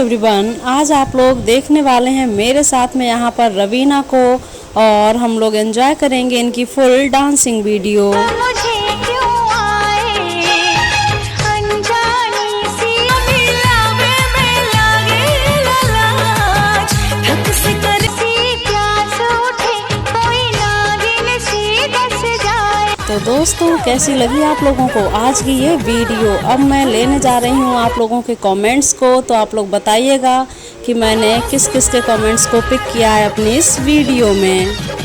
Everyone, आज आप लोग देखने वाले हैं मेरे साथ में यहाँ पर रवीना को, और हम लोग एंजॉय करेंगे इनकी फुल डांसिंग वीडियो। तो दोस्तों, कैसी लगी आप लोगों को आज की ये वीडियो। अब मैं लेने जा रही हूँ आप लोगों के कमेंट्स को, तो आप लोग बताइएगा कि मैंने किस किस के कमेंट्स को पिक किया है अपनी इस वीडियो में।